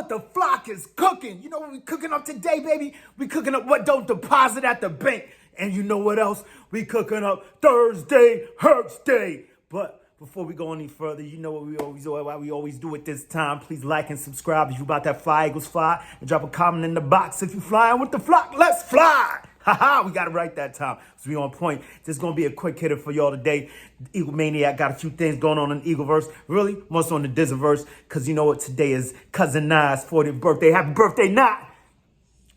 what the flock is cooking. You know what we cooking up today, baby? We cooking up what don't deposit at the bank. And you know what else? We cooking up Thursday Hurts Day. But before we go any further, you know what we always do at this time. Please like and subscribe if you about that fly, Eagles fly. And drop a comment in the box if you flying with the flock. Let's fly. Haha, we got it right that time. So we on point. This is going to be a quick hitter for y'all today. Eagle Maniac got a few things going on in the Eagleverse. Really, more so in the Dizverse. Because you know what? Today is Cousin Nye's 40th birthday. Happy birthday, Nye.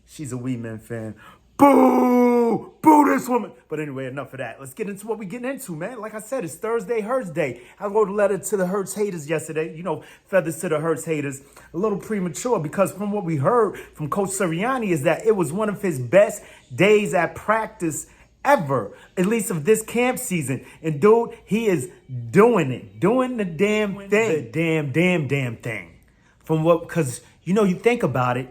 She's a Wee Man fan. Boo! Boo this woman! But anyway, enough of that. Let's get into what we're getting into, man. Like I said, it's Thursday Hurts Day. I wrote a letter to the Hurts haters yesterday. You know, feathers to the Hurts haters. A little premature because from what we heard from Coach Sirianni is that it was one of his best days at practice ever, at least of this camp season. And dude, he is doing it. Doing the damn thing. The damn thing. From what, because, you know, you think about it.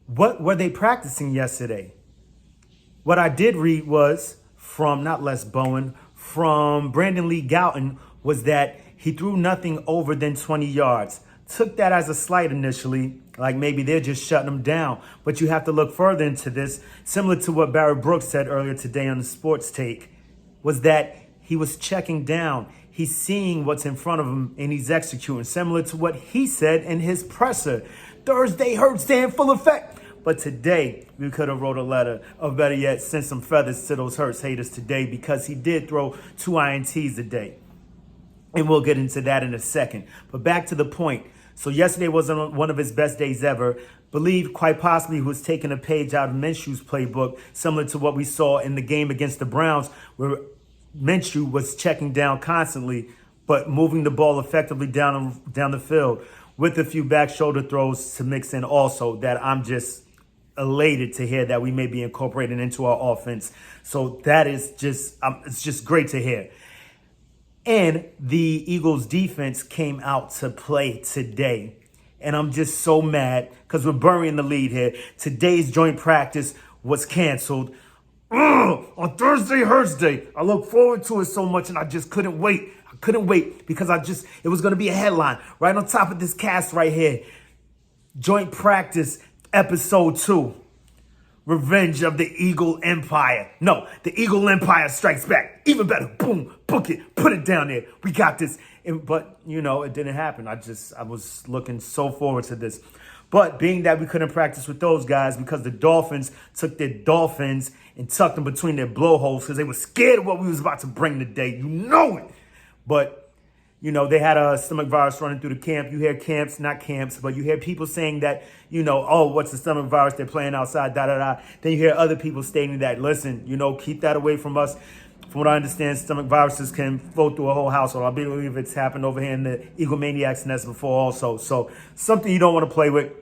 What were they practicing yesterday? What I did read was from, not Les Bowen, from Brandon Lee Gouton, was that he threw nothing over than 20 yards. Took that as a slight initially, like maybe they're just shutting him down. But you have to look further into this, similar to what Barry Brooks said earlier today on the Sports Take, was that he was checking down. He's seeing what's in front of him and he's executing, similar to what he said in his presser. Thursday Hurts Day in full effect. But today, we could have wrote a letter, or better yet, sent some feathers to those Hurts haters today because he did throw 2 INTs today. And we'll get into that in a second. But back to the point. So yesterday wasn't one of his best days ever. Believe quite possibly he was taking a page out of Minshew's playbook, similar to what we saw in the game against the Browns, where Minshew was checking down constantly, but moving the ball effectively down the field with a few back shoulder throws to mix in also that I'm just elated to hear that we may be incorporating into our offense. So that is just, it's just great to hear. And the Eagles defense came out to play today. And I'm just so mad because we're burying the lead here. Today's joint practice was canceled. On Thursday Hurts Day. I look forward to it so much and I just couldn't wait. I couldn't wait because it was going to be a headline right on top of this cast right here. Joint practice episode 2. Revenge of the Eagle Empire. No, the Eagle Empire strikes back. Even better. Boom. Book it. Put it down there. We got this. But, you know, it didn't happen. I was looking so forward to this. But being that we couldn't practice with those guys because the Dolphins took their Dolphins and tucked them between their blowholes because they were scared of what we was about to bring today. You know it. But, you know, they had a stomach virus running through the camp. You hear camps, not camps, but you hear people saying that, you know, oh, what's the stomach virus? They're playing outside, da-da-da. Then you hear other people stating that, listen, you know, keep that away from us. From what I understand, stomach viruses can flow through a whole household. I believe it's happened over here in the Eagle Maniacs nest before also. So something you don't want to play with.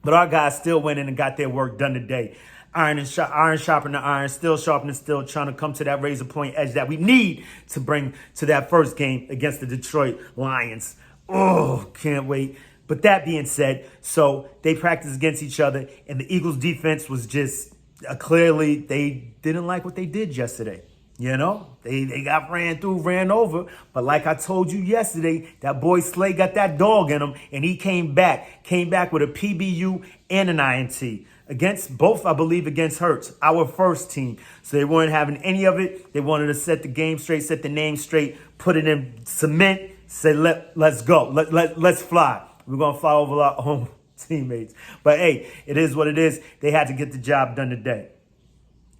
But our guys still went in and got their work done today. Iron sharpening the iron, still sharpening still, trying to come to that razor point edge that we need to bring to that first game against the Detroit Lions. Oh, can't wait. But that being said, so they practiced against each other, and the Eagles defense was just clearly they didn't like what they did yesterday. You know, they got ran over. But like I told you yesterday, that boy Slay got that dog in him, and he came back with a PBU and an INT. Against both, I believe, against Hurts, our first team. So they weren't having any of it. They wanted to set the game straight, set the name straight, put it in cement, say, let's go. Let's fly. We're going to fly over our own teammates. But, hey, it is what it is. They had to get the job done today.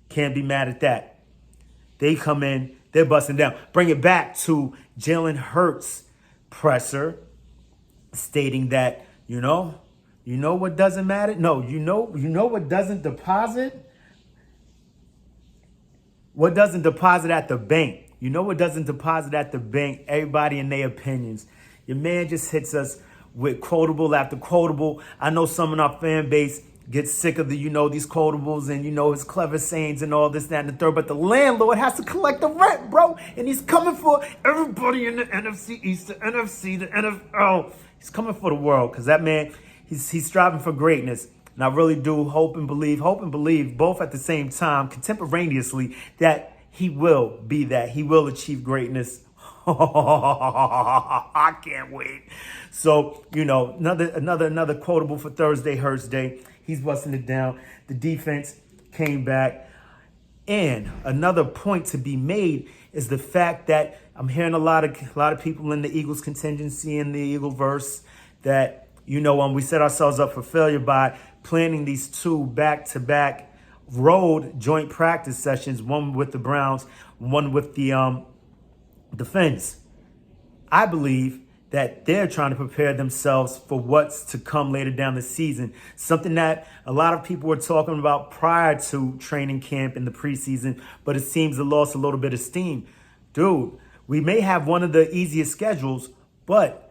Can't be mad at that. They come in, they're busting down. Bring it back to Jalen Hurts' presser, stating that, you know what doesn't matter? No, you know what doesn't deposit? What doesn't deposit at the bank? You know what doesn't deposit at the bank? Everybody in their opinions. Your man just hits us with quotable after quotable. I know some in our fan base get sick of these quotables and, his clever sayings and all this, that, and the third. But the landlord has to collect the rent, bro. And he's coming for everybody in the NFC East, the NFC, the NFL. He's coming for the world because that man... He's striving for greatness. And I really do hope and believe both at the same time, contemporaneously, that he will be that. He will achieve greatness I can't wait. So, another quotable for Thursday Hurts Day. He's busting it down. The defense came back. And another point to be made is the fact that I'm hearing a lot of people in the Eagles contingency in the Eagleverse that, we set ourselves up for failure by planning these two back-to-back road joint practice sessions, one with the Browns, one with the Fins. I believe that they're trying to prepare themselves for what's to come later down the season. Something that a lot of people were talking about prior to training camp in the preseason, but it seems to lost a little bit of steam. Dude, we may have one of the easiest schedules, but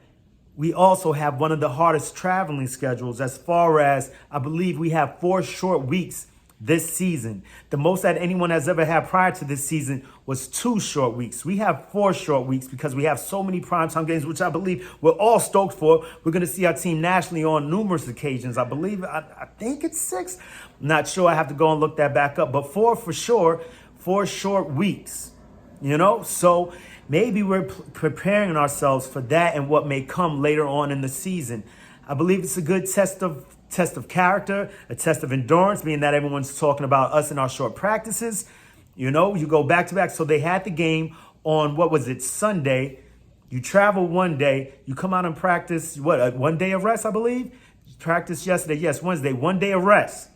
we also have one of the hardest traveling schedules as far as I believe we have 4 short weeks this season. The most that anyone has ever had prior to this season was 2 short weeks. We have 4 short weeks because we have so many primetime games, which I believe we're all stoked for. We're going to see our team nationally on numerous occasions. I think it's 6. I'm not sure. I have to go and look that back up. But 4 for sure, 4 short weeks, So maybe we're preparing ourselves for that and what may come later on in the season. I believe it's a good test of character, a test of endurance, being that everyone's talking about us in our short practices. You go back to back. So they had the game on, Sunday. You travel one day, you come out and practice, 1 day of rest, I believe? Practice yesterday, yes, Wednesday, 1 day of rest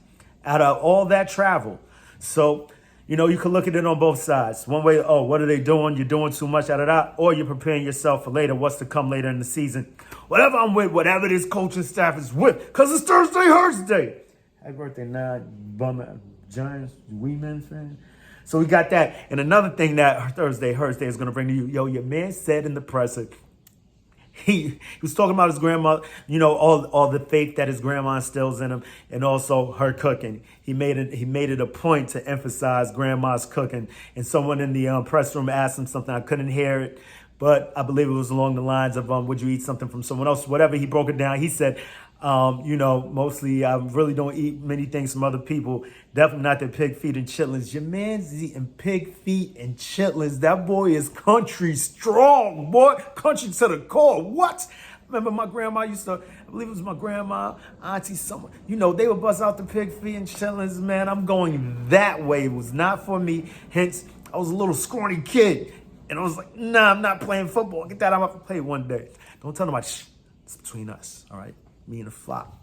out of all that travel. So, you can look at it on both sides. One way, what are they doing? You're doing too much out of that. Or you're preparing yourself for later, what's to come later in the season. Whatever I'm with, whatever this coaching staff is with, because it's Thursday Hurts Day. Happy birthday, bum Giants, Wee Men fan. So we got that. And another thing that Thursday Hurts Day is going to bring to you, your man said in the presser, he was talking about his grandma, all the faith that his grandma instills in him, and also her cooking. He made it a point to emphasize grandma's cooking. And someone in the press room asked him something. I couldn't hear it, but I believe it was along the lines of, would you eat something from someone else? Whatever, he broke it down. He said, mostly I really don't eat many things from other people. Definitely not the Pigfeet and Chitterlings. Your man's eating Pigfeet and Chitterlings. That boy is country strong, boy. Country to the core. What? Remember my grandma I believe it was my grandma, auntie, someone, they would bust out the Pigfeet and Chitterlings, man. I'm going that way. It was not for me. Hence, I was a little scrawny kid. And I was like, nah, I'm not playing football. Get that out. I'm going to play one day. Don't tell nobody. Shh. It's between us, all right? Me and the flock.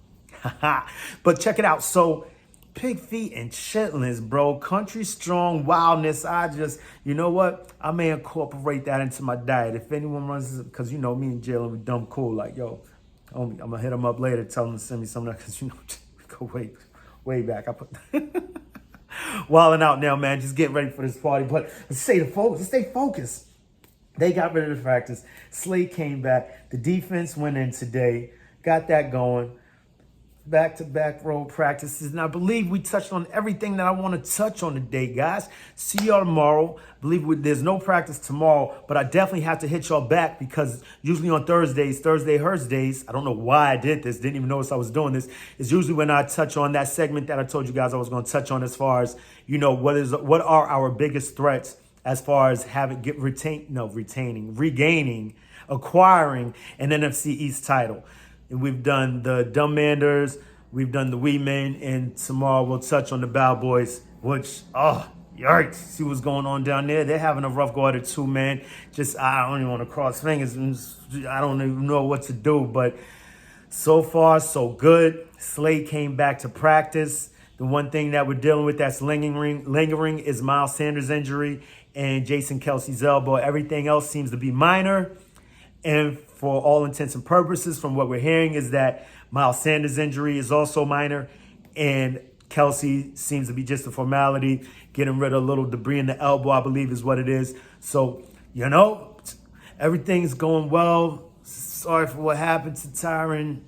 But check it out. So, Pigfeet and Chitterlings, bro. Country strong wildness. I just, I may incorporate that into my diet. If anyone runs, because me and Jalen, we dumb cool. Like, yo, I'm going to hit him up later, tell him to send me some of that, because, we go way back. I put wilding out now, man. Just get ready for this party. But let's stay focused. They got rid of the practice. Slade came back. The defense went in today. Got that going. Back-to-back road practices. And I believe we touched on everything that I want to touch on today, guys. See y'all tomorrow. I believe there's no practice tomorrow, but I definitely have to hit y'all back because usually on Thursdays, Thursday Hurts Days, I don't know why I did this, didn't even notice I was doing this, is usually when I touch on that segment that I told you guys I was going to touch on as far as, what are our biggest threats as far as regaining, acquiring an NFC East title. And we've done the Dumbmanders, we've done the Wee Men, and tomorrow we'll touch on the Bow Boys, which, yikes, see what's going on down there. They're having a rough go at it too, man. I don't even want to cross fingers. I don't even know what to do, but so far, so good. Slade came back to practice. The one thing that we're dealing with that's lingering is Miles Sanders' injury and Jason Kelsey's elbow. Everything else seems to be minor. And for all intents and purposes, from what we're hearing, is that Miles Sanders' injury is also minor, and Kelsey seems to be just a formality, getting rid of a little debris in the elbow, I believe is what it is. So, everything's going well. Sorry for what happened to Tyron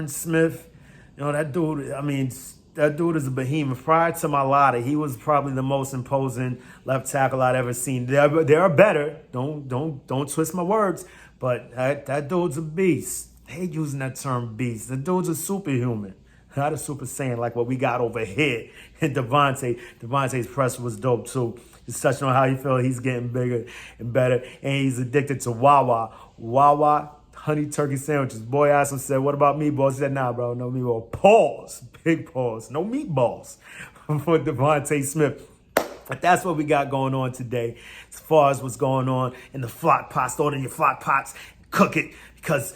Smith. That dude, that dude is a behemoth. Prior to Mailata, he was probably the most imposing left tackle I'd ever seen. There are better. Don't twist my words. But that dude's a beast. I hate using that term beast. The dude's a superhuman. Not a super saiyan like what we got over here. And Devontae's press was dope too. Just touching on how he feel he's getting bigger and better. And he's addicted to Wawa. Wawa honey turkey sandwiches. Boy asked him, said, what about meatballs? He said, nah, bro, no meatballs. Pause. Big pause. No meatballs for Devontae Smith. But that's what we got going on today. As far as what's going on in the flock pots, throw it in your flock pots, cook it. Because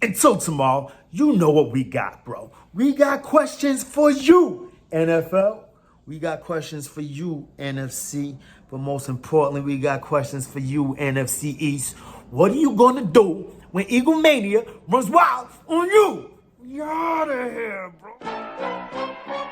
until tomorrow, you know what we got, bro. We got questions for you, NFL. We got questions for you, NFC. But most importantly, we got questions for you, NFC East. What are you going to do when Eagle Mania runs wild on you? We out of here, bro.